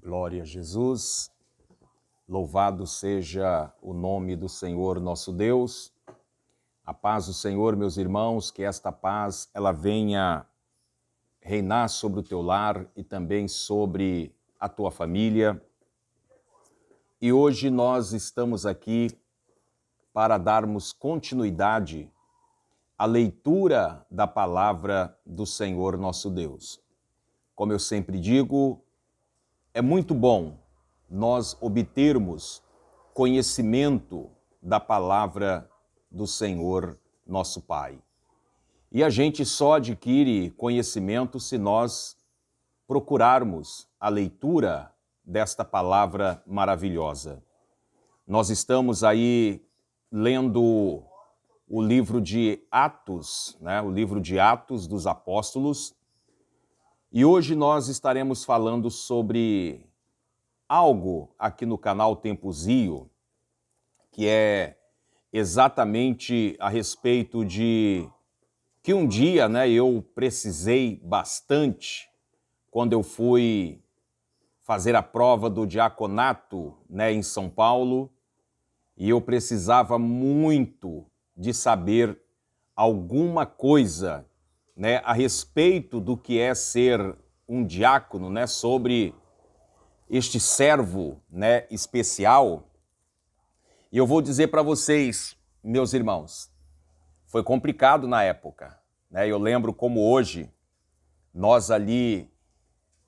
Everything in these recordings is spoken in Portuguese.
Glória a Jesus, louvado seja o nome do Senhor nosso Deus. A paz do Senhor, meus irmãos, que esta paz ela venha reinar sobre o teu lar e também sobre a tua família. E hoje nós estamos aqui para darmos continuidade à leitura da palavra do Senhor nosso Deus. Como eu sempre digo, é muito bom nós obtermos conhecimento da palavra do Senhor nosso Pai. E a gente só adquire conhecimento se nós procurarmos a leitura desta palavra maravilhosa. Nós estamos aí lendo o livro de Atos, o livro de Atos dos Apóstolos, e hoje nós estaremos falando sobre algo aqui no canal Tempozio, que é exatamente a respeito de que um dia eu precisei bastante quando eu fui fazer a prova do diaconato em São Paulo, e eu precisava muito de saber alguma coisa a respeito do que é ser um diácono, sobre este servo especial. E eu vou dizer para vocês, meus irmãos, foi complicado na época. Eu lembro como hoje, nós ali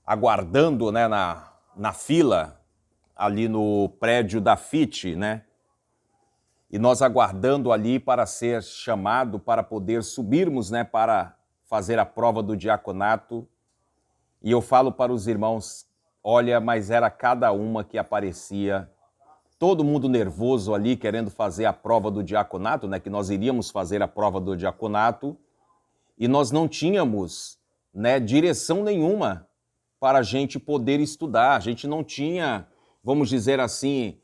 aguardando na fila, ali no prédio da FIT, e nós aguardando ali para ser chamado, para poder subirmos para fazer a prova do diaconato. E eu falo para os irmãos, olha, mas era cada uma que aparecia, todo mundo nervoso ali, querendo fazer a prova do diaconato, que nós iríamos fazer a prova do diaconato, e nós não tínhamos direção nenhuma para a gente poder estudar. A gente não tinha, vamos dizer assim,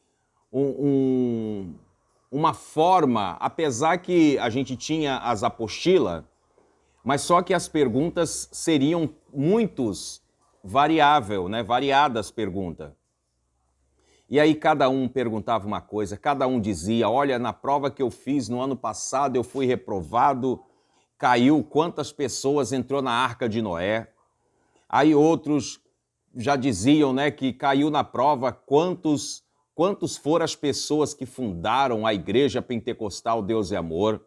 uma forma, apesar que a gente tinha as apostilas, mas só que as perguntas seriam variadas perguntas. E aí cada um perguntava uma coisa, cada um dizia, olha, na prova que eu fiz no ano passado eu fui reprovado, caiu, quantas pessoas entrou na Arca de Noé? Aí outros já diziam que caiu na prova quantos foram as pessoas que fundaram a Igreja Pentecostal Deus e Amor.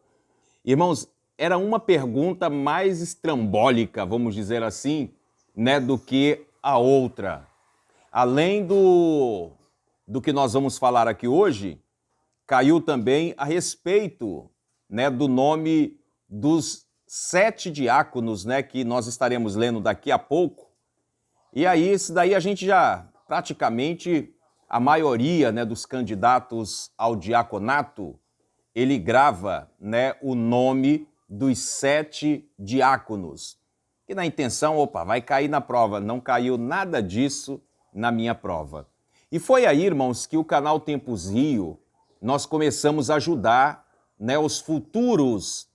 Irmãos, era uma pergunta mais estrambólica, vamos dizer assim, do que a outra. Além do que nós vamos falar aqui hoje, caiu também a respeito do nome dos 7 diáconos que nós estaremos lendo daqui a pouco. E aí, isso daí a gente já, praticamente, a maioria dos candidatos ao diaconato, ele grava o nome dos 7 diáconos. E na intenção, vai cair na prova. Não caiu nada disso na minha prova. E foi aí, irmãos, que o canal Tempozio, nós começamos a ajudar os futuros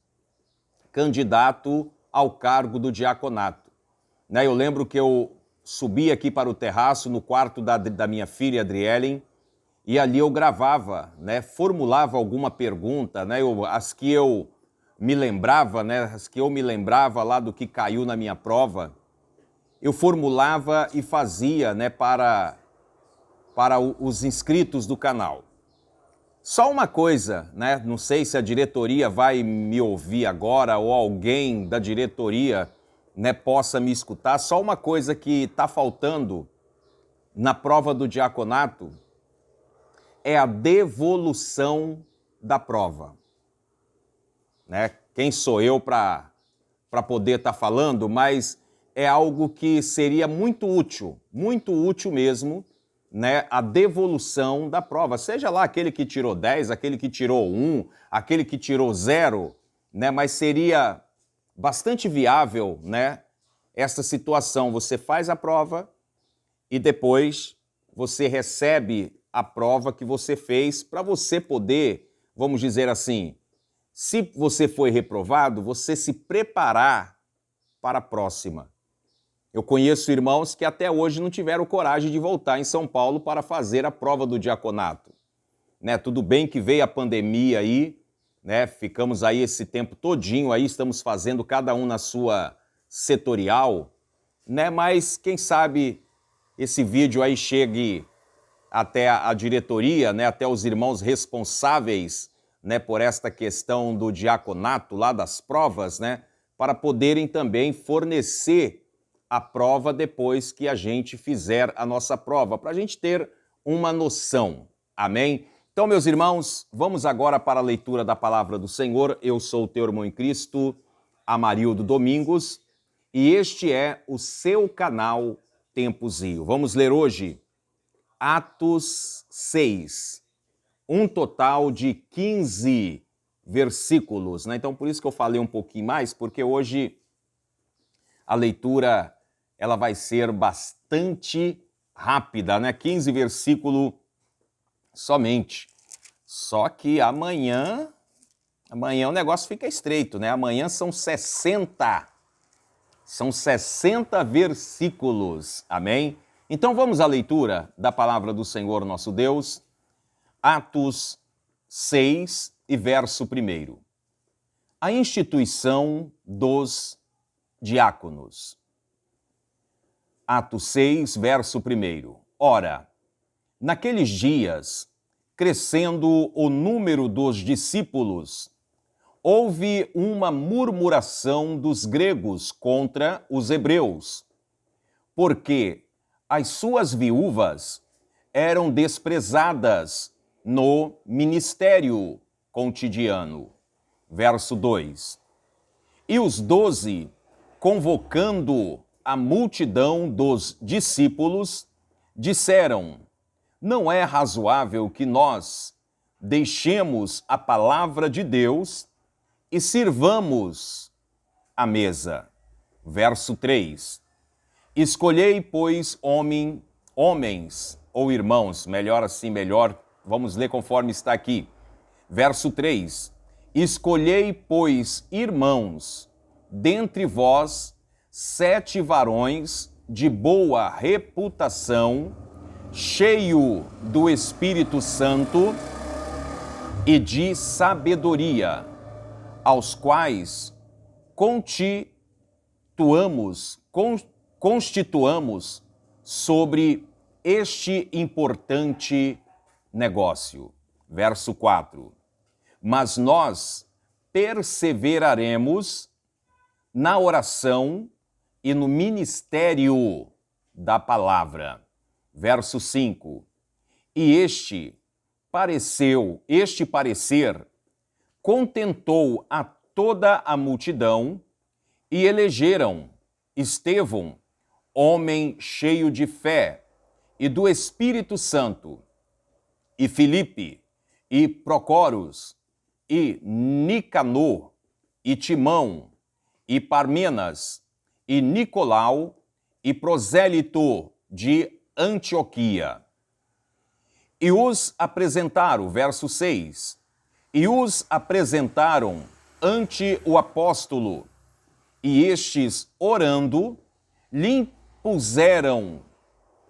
candidatos ao cargo do diaconato. Eu lembro que eu subi aqui para o terraço, no quarto da minha filha, Adrielen, e ali eu gravava, formulava alguma pergunta, as que eu me lembrava, lá do que caiu na minha prova, eu formulava e fazia para os inscritos do canal. Só uma coisa, não sei se a diretoria vai me ouvir agora ou alguém da diretoria possa me escutar, só uma coisa que está faltando na prova do diaconato é a devolução da prova. Quem sou eu para poder estar falando, mas é algo que seria muito útil mesmo, a devolução da prova. Seja lá aquele que tirou 10, aquele que tirou 1, aquele que tirou 0, mas seria bastante viável, essa situação. Você faz a prova e depois você recebe a prova que você fez para você poder, vamos dizer assim, se você foi reprovado, você se preparar para a próxima. Eu conheço irmãos que até hoje não tiveram coragem de voltar em São Paulo para fazer a prova do diaconato. Né? Tudo bem que veio a pandemia aí, né? Ficamos aí esse tempo todinho aí, estamos fazendo cada um na sua setorial, né? Mas quem sabe esse vídeo aí chegue até a diretoria, né? Até os irmãos responsáveis, né? Por esta questão do diaconato lá das provas, né? Para poderem também fornecer a prova depois que a gente fizer a nossa prova, para a gente ter uma noção. Amém? Então, meus irmãos, vamos agora para a leitura da palavra do Senhor. Eu sou o teu irmão em Cristo, Amarildo Domingos, e este é o seu canal Tempos Rio. Vamos ler hoje Atos 6, um total de 15 versículos, né? Então, por isso que eu falei um pouquinho mais, porque hoje a leitura ela vai ser bastante rápida, né? 15 versículos somente. Só que amanhã o negócio fica estreito, né? Amanhã são 60 versículos, amém? Então vamos à leitura da palavra do Senhor nosso Deus, Atos 6 e verso 1. A instituição dos diáconos. Atos 6, verso 1. Ora, naqueles dias, crescendo o número dos discípulos, houve uma murmuração dos gregos contra os hebreus, porque as suas viúvas eram desprezadas no ministério cotidiano. Verso 2. E os 12, convocando a multidão dos discípulos, disseram: não é razoável que nós deixemos a palavra de Deus e sirvamos a mesa. Verso 3. Escolhei, pois, homens ou irmãos, melhor assim, melhor, vamos ler conforme está aqui. Verso 3. Escolhei, pois, irmãos, dentre vós, 7 varões de boa reputação, cheio do Espírito Santo e de sabedoria, aos quais constituamos sobre este importante negócio. Verso 4. Mas nós perseveraremos na oração e no ministério da palavra. Verso 5. E este parecer contentou a toda a multidão e elegeram Estevão, homem cheio de fé e do Espírito Santo, e Filipe, e Procoros, e Nicanor, e Timão, e Parmenas, e Nicolau, e prosélito de Antioquia. E os apresentaram, verso 6, e os apresentaram ante o apóstolo, e estes, orando, lhe impuseram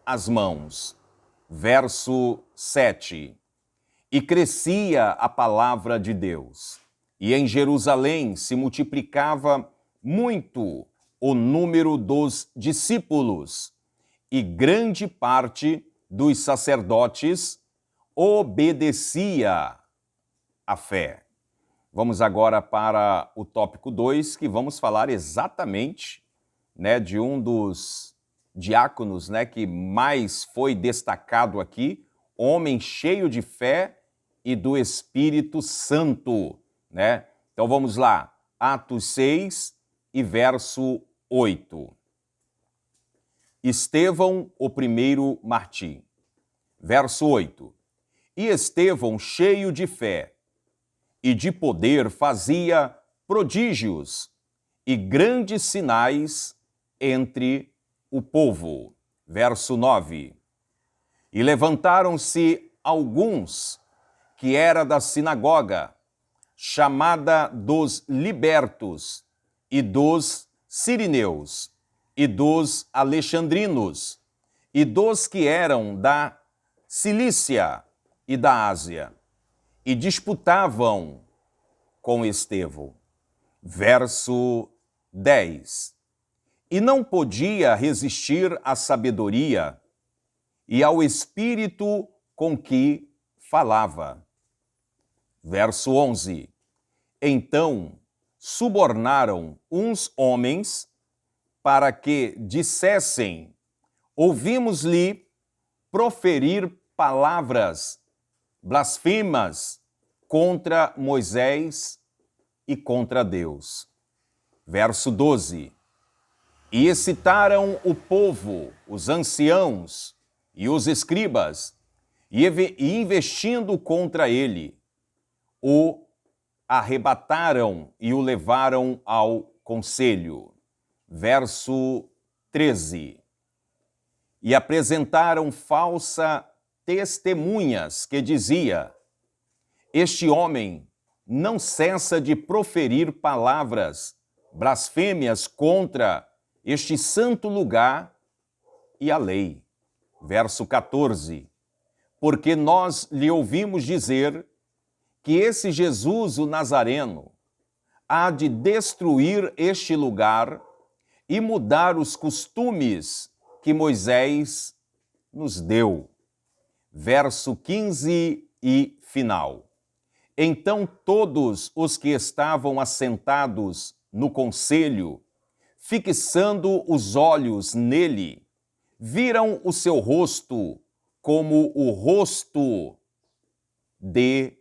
as mãos. Verso 7. E crescia a palavra de Deus, e em Jerusalém se multiplicava muito o número dos discípulos, e grande parte dos sacerdotes obedecia à fé. Vamos agora para o tópico 2, que vamos falar exatamente, né, de um dos diáconos, né, que mais foi destacado aqui, homem cheio de fé e do Espírito Santo, né? Então vamos lá, Atos 6 e verso 8. Estevão, o primeiro mártir. Verso 8. E Estevão, cheio de fé e de poder, fazia prodígios e grandes sinais entre o povo. Verso 9. E levantaram-se alguns que era da sinagoga, chamada dos libertos e dos sirineus, e dos alexandrinos, e dos que eram da Cilícia e da Ásia, e disputavam com Estevão. Verso 10. E não podia resistir à sabedoria e ao espírito com que falava. Verso 11. Então subornaram uns homens para que dissessem: ouvimos-lhe proferir palavras blasfemas contra Moisés e contra Deus. Verso 12. E excitaram o povo, os anciãos e os escribas, e investindo contra ele, o arrebataram e o levaram ao conselho. Verso 13. E apresentaram falsa testemunhas que dizia: este homem não cessa de proferir palavras blasfêmias contra este santo lugar e a lei. Verso 14. Porque nós lhe ouvimos dizer que esse Jesus, o Nazareno, há de destruir este lugar e mudar os costumes que Moisés nos deu. Verso 15 e final. Então todos os que estavam assentados no conselho, fixando os olhos nele, viram o seu rosto como o rosto de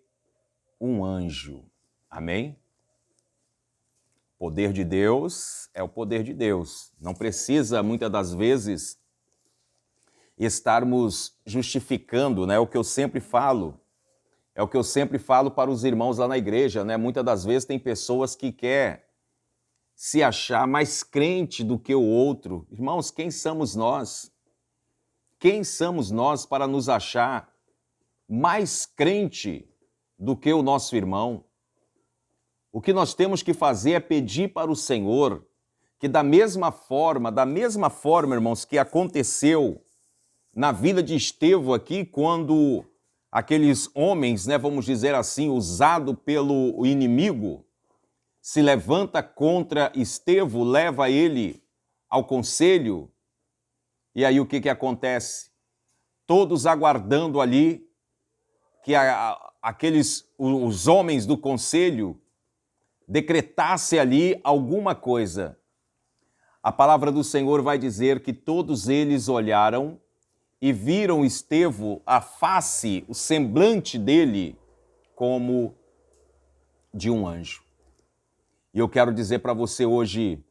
um anjo. Amém? O poder de Deus é o poder de Deus. Não precisa, muitas das vezes, estarmos justificando, né? O que eu sempre falo. É o que eu sempre falo para os irmãos lá na igreja, né? Muitas das vezes tem pessoas que querem se achar mais crente do que o outro. Irmãos, quem somos nós? Quem somos nós para nos achar mais crente do que o nosso irmão? O que nós temos que fazer é pedir para o Senhor que da mesma forma, irmãos, que aconteceu na vida de Estevão aqui, quando aqueles homens, né, vamos dizer assim, usados pelo inimigo, se levanta contra Estevão, leva ele ao conselho, e aí o que acontece? Todos aguardando ali que os homens do conselho decretassem ali alguma coisa. A palavra do Senhor vai dizer que todos eles olharam e viram Estevão, a face, o semblante dele, como de um anjo. E eu quero dizer para você hoje,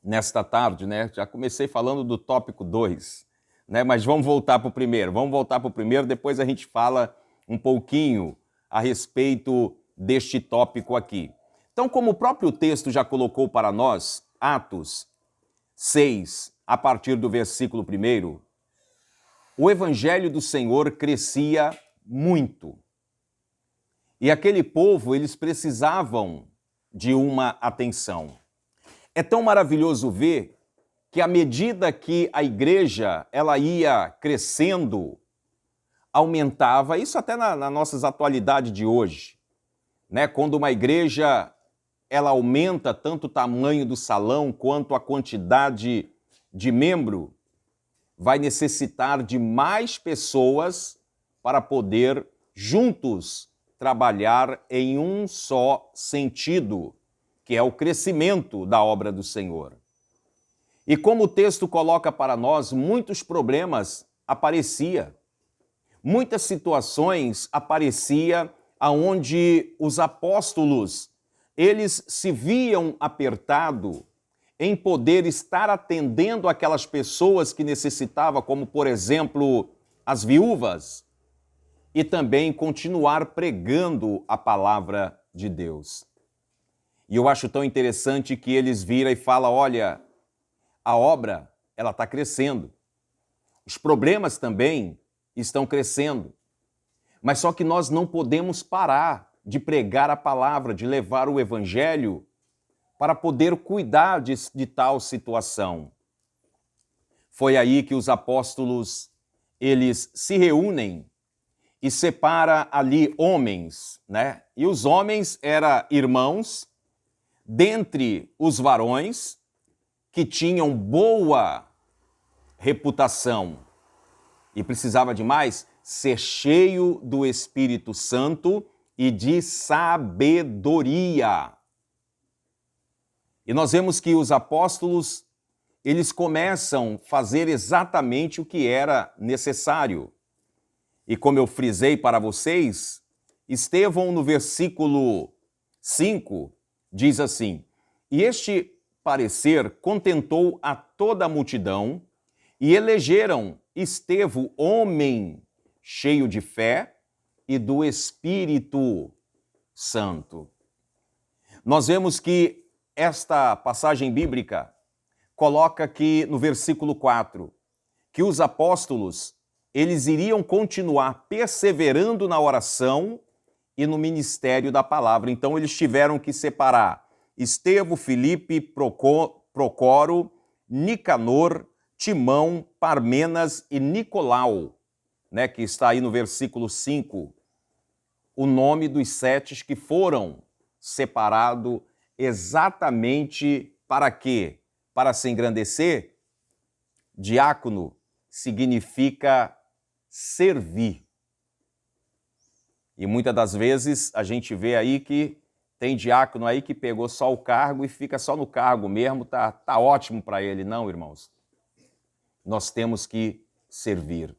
nesta tarde, né? Já comecei falando do tópico 2, né? Mas vamos voltar para o primeiro. Depois a gente fala um pouquinho a respeito deste tópico aqui. Então, como o próprio texto já colocou para nós, Atos 6, a partir do versículo 1, o evangelho do Senhor crescia muito. E aquele povo, eles precisavam de uma atenção. É tão maravilhoso ver que à medida que a igreja ela ia crescendo, aumentava, isso até na nossa atualidade de hoje, né? Quando uma igreja ela aumenta tanto o tamanho do salão quanto a quantidade de membro, vai necessitar de mais pessoas para poder juntos trabalhar em um só sentido, que é o crescimento da obra do Senhor. E como o texto coloca para nós, muitos problemas apareciam. Muitas situações apareciam onde os apóstolos, eles se viam apertados em poder estar atendendo aquelas pessoas que necessitavam, como, por exemplo, as viúvas, e também continuar pregando a palavra de Deus. E eu acho tão interessante que eles viram e falam, olha, a obra, ela está crescendo. Os problemas também estão crescendo. Mas só que nós não podemos parar de pregar a palavra, de levar o evangelho para poder cuidar de tal situação. Foi aí que os apóstolos, eles se reúnem e separa ali homens, né? E os homens eram irmãos, dentre os varões que tinham boa reputação. E precisava de mais? Ser cheio do Espírito Santo e de sabedoria. E nós vemos que os apóstolos, eles começam a fazer exatamente o que era necessário. E como eu frisei para vocês, Estevão, no versículo 5, diz assim: E este parecer contentou a toda a multidão, e elegeram Estevão, homem cheio de fé e do Espírito Santo. Nós vemos que esta passagem bíblica coloca aqui no versículo 4 que os apóstolos, eles iriam continuar perseverando na oração e no ministério da palavra. Então eles tiveram que separar Estevão, Filipe, Procoro, Nicanor, Timão, Parmenas e Nicolau, né, que está aí no versículo 5, o nome dos 7 que foram separados exatamente para quê? Para se engrandecer? Diácono significa servir. E muitas das vezes a gente vê aí que tem diácono aí que pegou só o cargo e fica só no cargo mesmo, tá ótimo para ele. Não, irmãos. Nós temos que servir.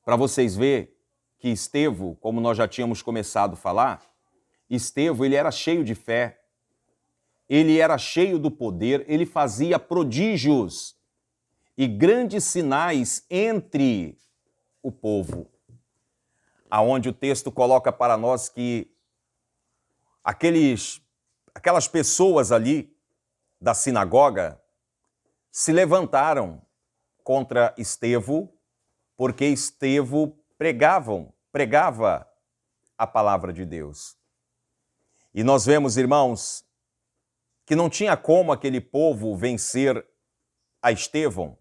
Para vocês verem que Estevão, como nós já tínhamos começado a falar, Estevão, ele era cheio de fé, ele era cheio do poder, ele fazia prodígios e grandes sinais entre o povo, aonde o texto coloca para nós que aquelas pessoas ali da sinagoga se levantaram contra Estevão, porque Estevão pregava a palavra de Deus. E nós vemos, irmãos, que não tinha como aquele povo vencer a Estevão,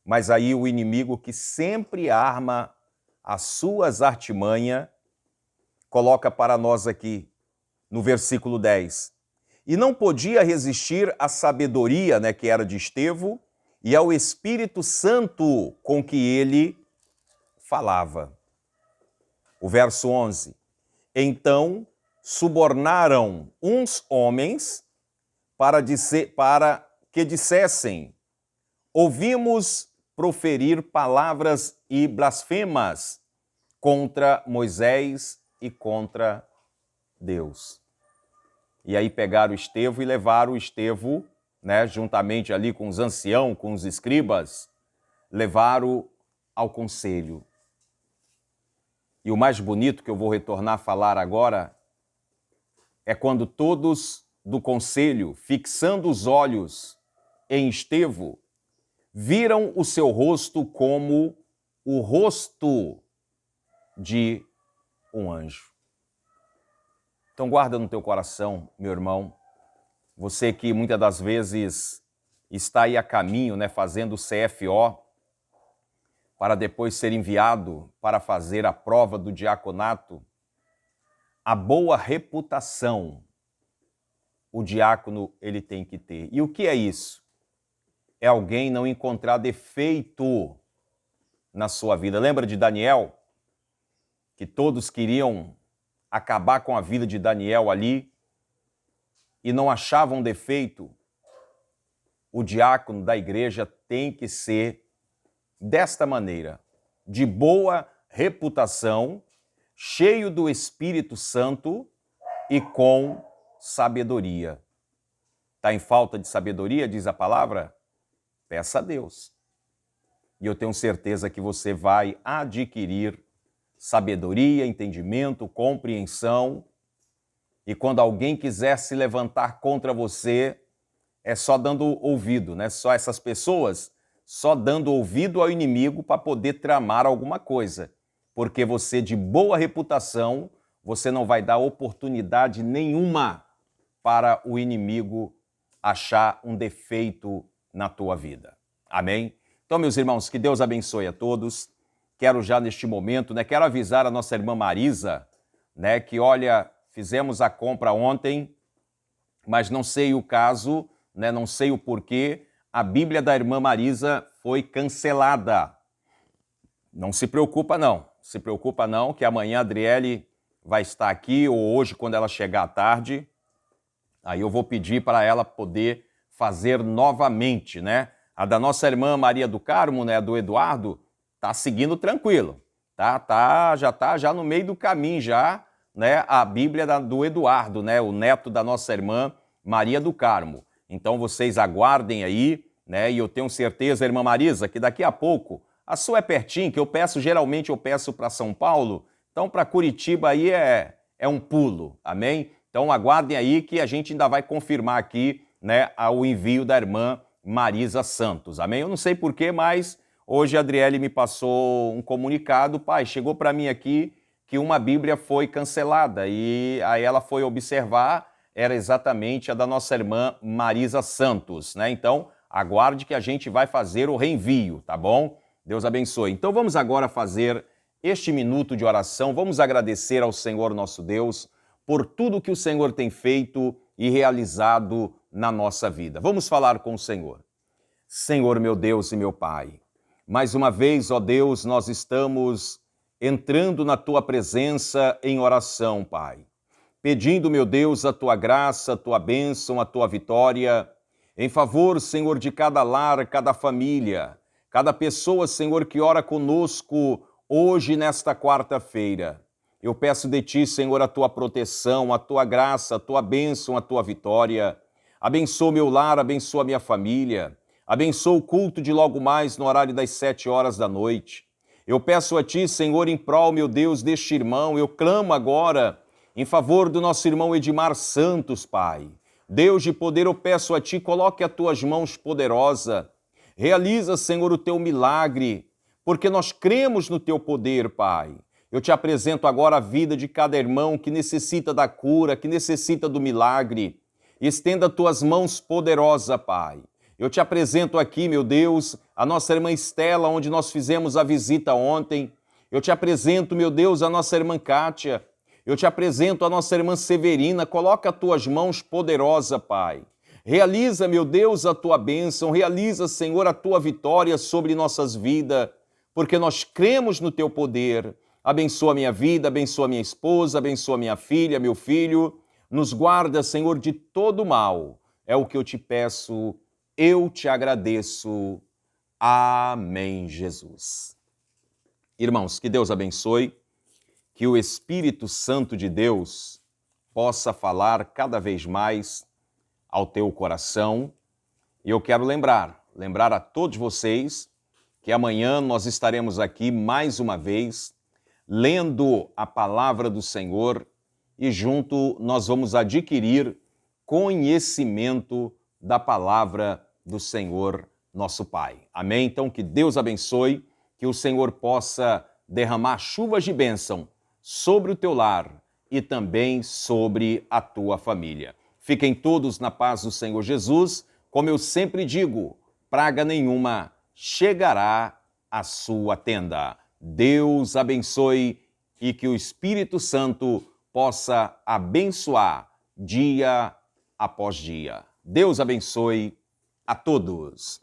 mas aí o inimigo, que sempre arma as suas artimanhas, coloca para nós aqui no versículo 10. E não podia resistir à sabedoria, né, que era de Estevão, e ao Espírito Santo com que ele falava. O verso 11. Então subornaram uns homens para que dissessem: ouvimos proferir palavras e blasfemas contra Moisés e contra Deus. E aí pegaram Estevão e levaram Estevão, né, juntamente ali com os anciãos, com os escribas, levaram ao conselho. E o mais bonito que eu vou retornar a falar agora é quando todos do conselho, fixando os olhos em Estevão, viram o seu rosto como o rosto de um anjo. Então guarda no teu coração, meu irmão, você que muitas das vezes está aí a caminho, né, fazendo o CFO, para depois ser enviado para fazer a prova do diaconato, a boa reputação o diácono ele tem que ter. E o que é isso? É alguém não encontrar defeito na sua vida. Lembra de Daniel? Que todos queriam acabar com a vida de Daniel ali e não achavam defeito. O diácono da igreja tem que ser desta maneira, de boa reputação, cheio do Espírito Santo e com sabedoria. Está em falta de sabedoria, diz a palavra? Peça a Deus. E eu tenho certeza que você vai adquirir sabedoria, entendimento, compreensão. E quando alguém quiser se levantar contra você, é só dando ouvido, né? Só essas pessoas, só dando ouvido ao inimigo para poder tramar alguma coisa. Porque você, de boa reputação, você não vai dar oportunidade nenhuma para o inimigo achar um defeito na tua vida. Amém? Então, meus irmãos, que Deus abençoe a todos. Quero já neste momento, quero avisar a nossa irmã Marisa, que olha, fizemos a compra ontem, mas não sei o caso, não sei o porquê, a Bíblia da irmã Marisa foi cancelada. Não se preocupa não, que amanhã a Adriele vai estar aqui, ou hoje quando ela chegar à tarde, aí eu vou pedir para ela poder fazer novamente, A da nossa irmã Maria do Carmo, do Eduardo, tá seguindo tranquilo, já tá no meio do caminho já, a Bíblia do Eduardo, o neto da nossa irmã Maria do Carmo. Então vocês aguardem aí, e eu tenho certeza, irmã Marisa, que daqui a pouco, a sua é pertinho, que geralmente eu peço para São Paulo, então para Curitiba aí é um pulo, amém? Então aguardem aí que a gente ainda vai confirmar aqui, o envio da irmã Marisa Santos, amém? Eu não sei porquê, mas hoje a Adriele me passou um comunicado, pai, chegou para mim aqui que uma Bíblia foi cancelada e aí ela foi observar, era exatamente a da nossa irmã Marisa Santos, Então aguarde que a gente vai fazer o reenvio, tá bom? Deus abençoe. Então vamos agora fazer este minuto de oração, vamos agradecer ao Senhor nosso Deus por tudo que o Senhor tem feito e realizado na nossa vida. Vamos falar com o Senhor. Senhor meu Deus e meu Pai, mais uma vez, ó Deus, nós estamos entrando na Tua presença em oração, Pai. Pedindo, meu Deus, a Tua graça, a Tua bênção, a Tua vitória, em favor, Senhor, de cada lar, cada família, cada pessoa, Senhor, que ora conosco hoje, nesta quarta-feira. Eu peço de Ti, Senhor, a Tua proteção, a Tua graça, a Tua bênção, a Tua vitória. Abençoa meu lar, abençoa minha família. Abençoa o culto de logo mais no horário das 7 horas da noite. Eu peço a Ti, Senhor, em prol, meu Deus, deste irmão, eu clamo agora em favor do nosso irmão Edmar Santos, Pai. Deus de poder, eu peço a Ti, coloque as Tuas mãos poderosas. Realiza, Senhor, o Teu milagre, porque nós cremos no Teu poder, Pai. Eu Te apresento agora a vida de cada irmão que necessita da cura, que necessita do milagre. Estenda Tuas mãos poderosas, Pai. Eu Te apresento aqui, meu Deus, a nossa irmã Estela, onde nós fizemos a visita ontem. Eu Te apresento, meu Deus, a nossa irmã Kátia. Eu Te apresento a nossa irmã Severina. Coloca as Tuas mãos poderosas, Pai. Realiza, meu Deus, a Tua bênção. Realiza, Senhor, a Tua vitória sobre nossas vidas, porque nós cremos no Teu poder. Abençoa minha vida, abençoa minha esposa, abençoa minha filha, meu filho. Nos guarda, Senhor, de todo mal. É o que eu Te peço. Eu Te agradeço. Amém, Jesus. Irmãos, que Deus abençoe, que o Espírito Santo de Deus possa falar cada vez mais ao teu coração. E eu quero lembrar a todos vocês que amanhã nós estaremos aqui mais uma vez, lendo a palavra do Senhor e junto nós vamos adquirir conhecimento da palavra do Senhor, nosso Pai. Amém? Então, que Deus abençoe, que o Senhor possa derramar chuvas de bênção sobre o teu lar e também sobre a tua família. Fiquem todos na paz do Senhor Jesus. Como eu sempre digo, praga nenhuma chegará à sua tenda. Deus abençoe e que o Espírito Santo possa abençoar dia após dia. Deus abençoe a todos.